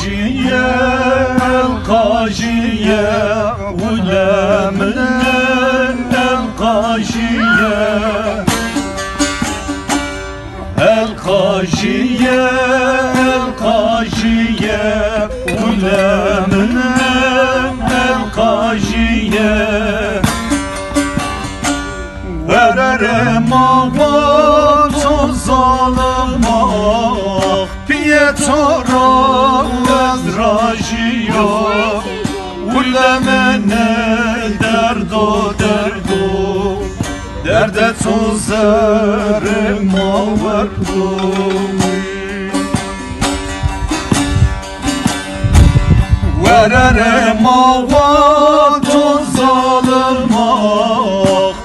القاجية القاجية ولا من القاجية القاجية القاجية ولا من القاجية ورر موات الظالم بيتورا وزراجية ولا من دردو دردو درد تو زر ما وردوی ورر ما و تو ظالم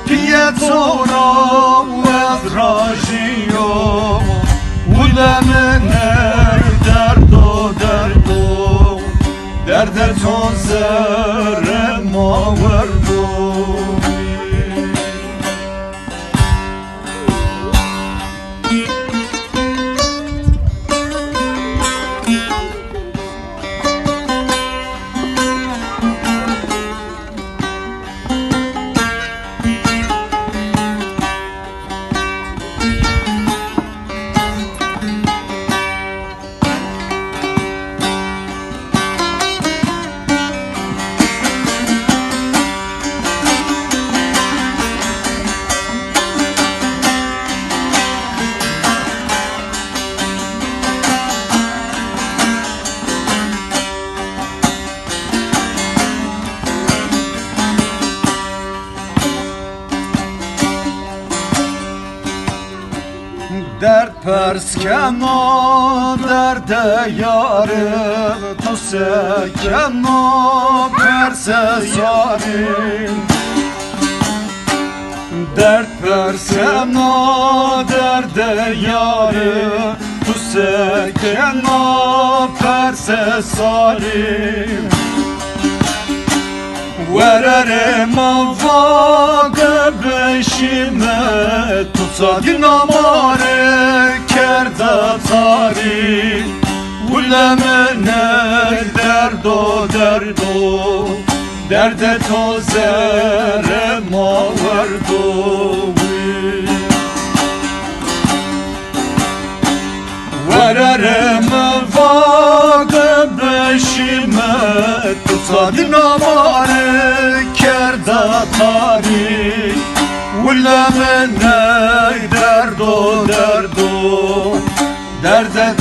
پیتورا و راجیو ولمن درد و درد تو زر ما وردوی Dert perskena derde yarım tu sekena perse yarim Dert perskena derde yarım tu sekena perse sarim Vererim avvaga beşime tutsa dinamare kerda tari Ulemene derdo derde tozere ma verdo Vererim avvaga beşime tutsa dinamare kerda tari ولا من درد درد درد